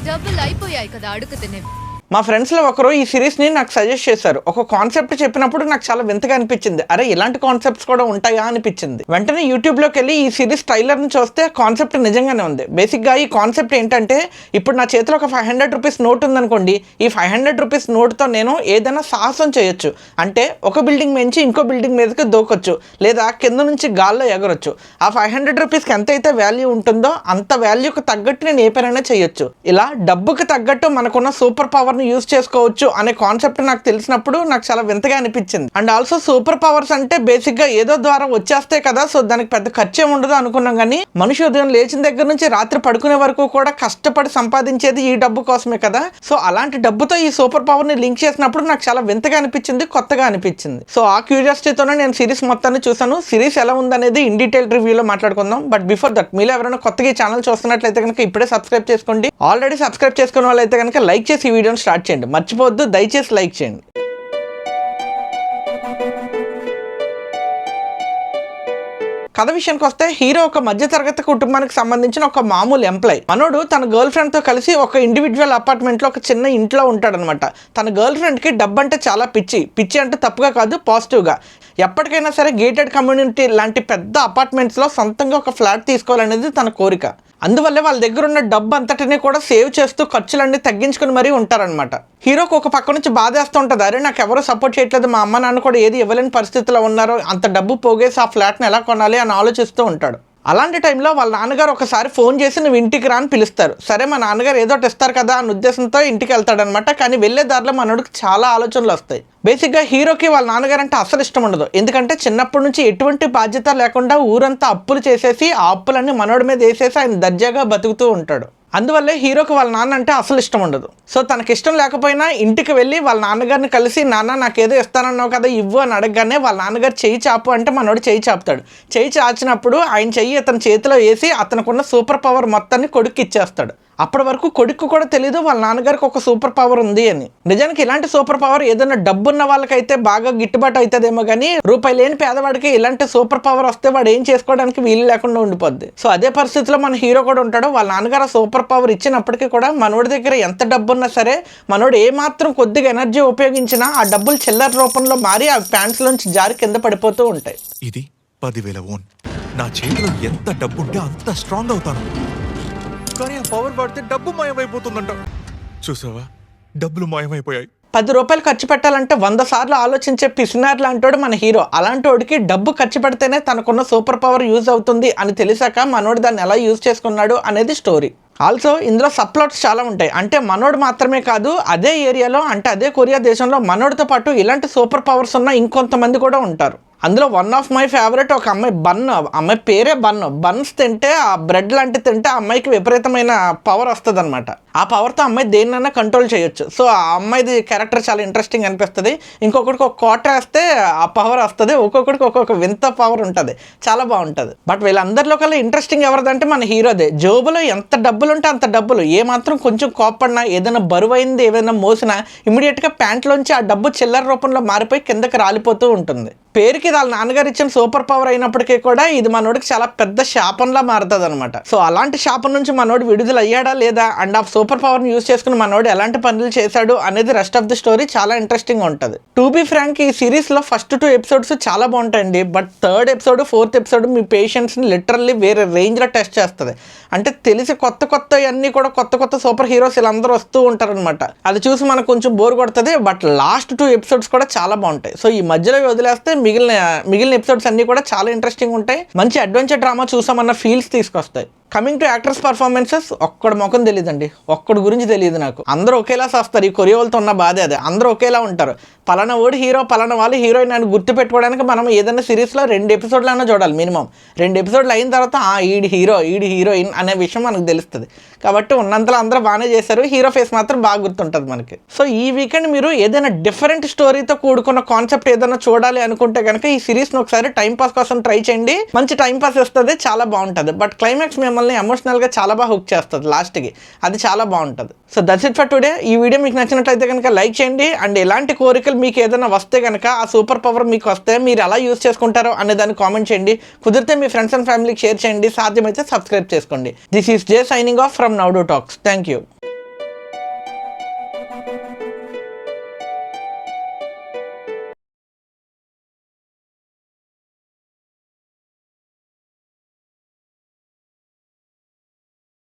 డబ్బులు అయిపోయాయి కదా అడుగుతూనే. మా ఫ్రెండ్స్లో ఒకరు ఈ సిరీస్ని నాకు సజెస్ట్ చేశారు. ఒక కాన్సెప్ట్ చెప్పినప్పుడు నాకు చాలా వింతగా అనిపించింది. అరే ఇలాంటి కాన్సెప్ట్స్ కూడా ఉంటాయా అనిపించింది. వెంటనే యూట్యూబ్లోకి వెళ్ళి ఈ సిరీస్ ట్రైలర్ని చూస్తే కాన్సెప్ట్ నిజంగానే ఉంది. బేసిక్గా ఈ కాన్సెప్ట్ ఏంటంటే, ఇప్పుడు నా చేతిలో ఒక 500 రూపీస్ నోట్ ఉందనుకోండి. ఈ 500 రూపీస్ నోట్తో నేను ఏదైనా సాహసం చేయొచ్చు. అంటే ఒక బిల్డింగ్ నుంచి ఇంకో బిల్డింగ్ మీదకి దూకొచ్చు, లేదా కింద నుంచి గాల్లో ఎగరొచ్చు. ఆ 500 రూపీస్కి ఎంతైతే వాల్యూ ఉంటుందో అంత వాల్యూకి తగ్గట్టు నేను ఏ పనైనా చేయొచ్చు. ఇలా డబ్బుకి తగ్గట్టు మనకున్న సూపర్ పవర్ని యూజ్ చేసుకోవచ్చు అనే కాన్సెప్ట్ నాకు తెలిసినప్పుడు నాకు చాలా వింతగా అనిపించింది. అండ్ ఆల్సో సూపర్ పవర్స్ అంటే బేసిక్ గా ఏదో ద్వారా వచ్చేస్తే కదా, సో దానికి పెద్ద ఖర్చు ఉండదు అనుకున్నాం. కానీ మనిషి ఉదయం లేచిన దగ్గర నుంచి రాత్రి పడుకునే వరకు కూడా కష్టపడి సంపాదించేది ఈ డబ్బు కోసమే కదా. సో అలాంటి డబ్బుతో ఈ సూపర్ పవర్ ని లింక్ చేసినప్పుడు నాకు చాలా వింతగా అనిపించింది, కొత్తగా అనిపించింది. సో ఆ క్యూరియాసిటీతోనే నేను సిరీస్ మొత్తాన్ని చూసాను. సిరీస్ ఎలా ఉందనేది ఇన్ డీటెయిల్ రివ్యూలో మాట్లాడుకుందాం. బట్ బిఫోర్ దట్, మీరు ఎవరైనా కొత్తగా ఈ ఛానల్ చూస్తున్నట్లయితే కనుక ఇప్పుడే సబ్స్క్రైబ్ చేసుకోండి. ఆల్రెడీ సబ్స్క్రైబ్ చేసుకున్న వాళ్ళైతే కనుక లైక్ చేసి ఈ వీడియోని స్టార్ట్ చేయండి. మర్చిపోవద్దు, దయచేసి లైక్ చేయండి. కథ విషయానికి వస్తే, హీరో ఒక మధ్యతరగతి కుటుంబానికి సంబంధించిన ఒక మామూలు ఎంప్లాయ్. మనోడు తన గర్ల్ ఫ్రెండ్ తో కలిసి ఒక ఇండివిజువల్ అపార్ట్మెంట్ లో ఒక చిన్న ఇంట్లో ఉంటాడనమాట. తన గర్ల్ ఫ్రెండ్ కి డబ్బు అంటే చాలా పిచ్చి అంటే తప్పుగా కాదు, పాజిటివ్ గా. ఎప్పటికైనా సరే గేటెడ్ కమ్యూనిటీ లాంటి పెద్ద అపార్ట్మెంట్స్ లో సొంతంగా ఒక ఫ్లాట్ తీసుకోవాలనేది తన కోరిక. అందువల్లే వాళ్ళ దగ్గర ఉన్న డబ్బు అంతటిని కూడా సేవ్ చేస్తూ ఖర్చులన్నీ తగ్గించుకుని మరీ ఉంటారనమాట. హీరోకి ఒక పక్క నుంచి బాధేస్తూ ఉంటుంది, అరే నాకు ఎవరు సపోర్ట్ చేయట్లేదు, మా అమ్మ నాన్న కూడా ఏది ఇవ్వలేని పరిస్థితిలో ఉన్నారో, అంత డబ్బు పోగేసి ఆ ఫ్లాట్ని ఎలా కొనాలి అని ఆలోచిస్తూ ఉంటాడు. అలాంటి టైంలో వాళ్ళ నాన్నగారు ఒకసారి ఫోన్ చేసి నువ్వు ఇంటికి రా అని పిలుస్తారు. సరే మా నాన్నగారు ఏదో ఒకటి ఇస్తారు కదా అన్న ఉద్దేశంతో ఇంటికి వెళ్తాడనమాట. కానీ వెళ్ళే దారిలో మనోడికి చాలా ఆలోచనలు వస్తాయి. బేసిక్గా హీరోకి వాళ్ళ నాన్నగారు అంటే అసలు ఇష్టం ఉండదు. ఎందుకంటే చిన్నప్పటి నుంచి ఎటువంటి బాధ్యత లేకుండా ఊరంతా అప్పులు చేసేసి ఆ అప్పులన్నీ మనోడి మీద వేసేసి ఆయన దర్జాగా బతుకుతూ ఉంటాడు. అందువల్లే హీరోకి వాళ్ళ నాన్న అంటే అసలు ఇష్టం ఉండదు. సో తనకి ఇష్టం లేకపోయినా ఇంటికి వెళ్ళి వాళ్ళ నాన్నగారిని కలిసి, నాన్న నాకేదో ఇస్తానన్నావు కదా ఇవ్వు అని అడగగానే వాళ్ళ నాన్నగారు చెయ్యి చాపు అంటే మనోడు చెయ్యి చాపుతాడు. చెయ్యి చాచినప్పుడు ఆయన చెయ్యి అతని చేతిలో వేసి అతనుకున్న సూపర్ పవర్ మొత్తాన్ని కొడుక్కి ఇచ్చేస్తాడు. అప్పటి వరకు కొడుకు కూడా తెలియదు వాళ్ళ నాన్నగారికి ఒక సూపర్ పవర్ ఉంది అని. నిజానికి ఇలాంటి సూపర్ పవర్ ఏదైనా డబ్బున్న వాళ్ళకైతే బాగా గిట్టుబాటు అవుతుందేమో, కానీ రూపాయి లేని పేదవాడికి ఇలాంటి సూపర్ పవర్ వస్తే వాడు ఏం చేసుకోవడానికి వీలు లేకుండా ఉండిపోద్ది. సో అదే పరిస్థితిలో మన హీరో కూడా ఉంటాడు. వాళ్ళ నాన్నగారు సూపర్ పవర్ ఇచ్చినప్పటికీ కూడా మనోడి దగ్గర ఎంత డబ్బు ఉన్నా సరే, మనోడు ఏమాత్రం కొద్దిగా ఎనర్జీ ఉపయోగించినా ఆ డబ్బులు చిల్లర రూపంలో మారి ఆ ప్యాంట్స్ లోంచి జారి కింద పడిపోతూ ఉంటాయి. ఇది 10,000 ఓన్. నా చేతిలో ఎంత డబ్బు ఉంటే అంత స్ట్రాంగ్ అవుతాను. కానీ ఆ పవర్ పడితే డబ్బు మాయమైపోతుందంట. చూసావా, డబ్బులు మాయమైపోయాయి. 10 రూపాయలు ఖర్చు పెట్టాలంటే 100 సార్లు ఆలోచించే పిసినార్ లాంటోడు మన హీరో. అలాంటి వాడికి డబ్బు ఖర్చు పెడితేనే తనకున్న సూపర్ పవర్ యూజ్ అవుతుంది అని తెలిసాక మనోడు దాన్ని ఎలా యూజ్ చేసుకున్నాడు అనేది స్టోరీ. ఆల్సో ఇందులో సబ్ప్లాట్స్ చాలా ఉంటాయి. అంటే మనోడు మాత్రమే కాదు, అదే ఏరియాలో అంటే అదే కొరియా దేశంలో మనోడితో పాటు ఇలాంటి సూపర్ పవర్స్ ఉన్న ఇంకొంతమంది కూడా ఉంటారు. అందులో వన్ ఆఫ్ మై ఫేవరెట్ ఒక అమ్మాయి, అమ్మాయి పేరే బన్స్ తింటే, ఆ బ్రెడ్ లాంటి తింటే ఆ అమ్మాయికి విపరీతమైన పవర్ వస్తుంది అనమాట. ఆ పవర్తో అమ్మాయి దేన్నైనా కంట్రోల్ చేయొచ్చు. సో ఆ అమ్మాయిది క్యారెక్టర్ చాలా ఇంట్రెస్టింగ్ అనిపిస్తుంది. ఇంకొకటికి ఒక కోట వేస్తే ఆ పవర్ వస్తుంది, ఒక్కొక్కడికి ఒక్కొక్క వింత పవర్ ఉంటుంది, చాలా బాగుంటుంది. బట్ వీళ్ళందరిలో కల్లా ఇంట్రెస్టింగ్ ఎవరిదంటే మన హీరోదే. జోబులో ఎంత డబ్బులు ఉంటే అంత డబ్బులు, ఏమాత్రం కొంచెం కోప్పడినా, ఏదైనా బరువైంది ఏదైనా మోసినా ఇమీడియట్గా ప్యాంట్లోంచి ఆ డబ్బు చిల్లర రూపంలో మారిపోయి కిందకి రాలిపోతూ ఉంటుంది. పేరుకి వాళ్ళ నాన్నగారు ఇచ్చిన సూపర్ పవర్ అయినప్పటికీ కూడా ఇది మనోడికి చాలా పెద్ద శాపంలా మారుతుంది అనమాట. సో అలాంటి శాపం నుంచి మనోడు విడుదల అయ్యాడా లేదా, అండ్ ఆ సూపర్ పవర్ని యూజ్ చేసుకుని మనోడు ఎలాంటి పనులు చేశాడు అనేది రెస్ట్ ఆఫ్ ది స్టోరీ చాలా ఇంట్రెస్టింగ్ ఉంటుంది. టు బి ఫ్రాంక్, ఈ సిరీస్లో ఫస్ట్ 2 ఎపిసోడ్స్ చాలా బాగుంటాయండి. But 3rd episode 4th episode మీ పేషెన్స్ని లిటరల్లీ వేరే రేంజ్లో టెస్ట్ చేస్తుంది. అంటే తెలిసి కొత్త అన్నీ కూడా కొత్త సూపర్ హీరోస్ వీళ్ళందరూ వస్తూ ఉంటారనమాట. అది చూసి మనకు కొంచెం బోర్ కొడుతుంది. బట్ లాస్ట్ 2 ఎపిసోడ్స్ కూడా చాలా బాగుంటాయి. సో ఈ మధ్యలో వదిలేస్తే మిగిలిన ఎపిసోడ్స్ అన్ని కూడా చాలా ఇంట్రెస్టింగ్ ఉంటాయి. మంచి అడ్వెంచర్ డ్రామా చూసామన్న ఫీల్స్ తీసుకొస్తాయి. కమింగ్ టు యాక్టర్స్ పర్ఫార్మెన్సెస్, ఒక్కడి ముఖం తెలియదండి, ఒక్కడి గురించి తెలియదు నాకు. అందరూ ఒకేలా వస్తారు. ఈ కొరియా వాళ్ళతో ఉన్న బాధే అదే, అందరూ ఒకేలా ఉంటారు. పలానా ఓడి హీరో, పలానా వాళ్ళు హీరోయిన్ అని గుర్తు పెట్టుకోవడానికి మనం ఏదైనా సిరీస్లో 2 ఎపిసోడ్లైనా చూడాలి మినిమం. 2 ఎపిసోడ్లు అయిన తర్వాత ఈడి హీరో ఈడి హీరోయిన్ అనే విషయం మనకు తెలుస్తుంది. కాబట్టి ఉన్నంతలో అందరూ బాగానే చేశారు, హీరో ఫేస్ మాత్రం బాగా గుర్తుంటుంది మనకి. సో ఈ వీకెండ్ మీరు ఏదైనా డిఫరెంట్ స్టోరీతో కూడుకున్న కాన్సెప్ట్ ఏదైనా చూడాలి అనుకుంటే కనుక ఈ సిరీస్ని ఒకసారి టైంపాస్ కోసం ట్రై చేయండి. మంచి టైంపాస్ వస్తుంది, చాలా బాగుంటుంది. బట్ క్లైమాక్స్ మిమ్మల్ని ఎమోషనల్గా చాలా బాగా హుక్ చేస్తుంది లాస్ట్కి, అది చాలా బాగుంటుంది. So that's it for today. ఈ వీడియో మీకు నచ్చినట్లయితే కనుక లైక్ చేయండి. అండ్ ఎలాంటి కోరికలు మీకు ఏదైనా వస్తే కనుక, ఆ సూపర్ పవర్ మీకు వస్తే మీరు ఎలా యూజ్ చేసుకుంటారో అనే దాన్ని కామెంట్ చేయండి. కుదిరితే మీ ఫ్రెండ్స్ అండ్ ఫ్యామిలీకి షేర్ చేయండి. సాధ్యమైతే సబ్స్క్రైబ్ చేసుకోండి. This is J signing off from now to talks. Thank you.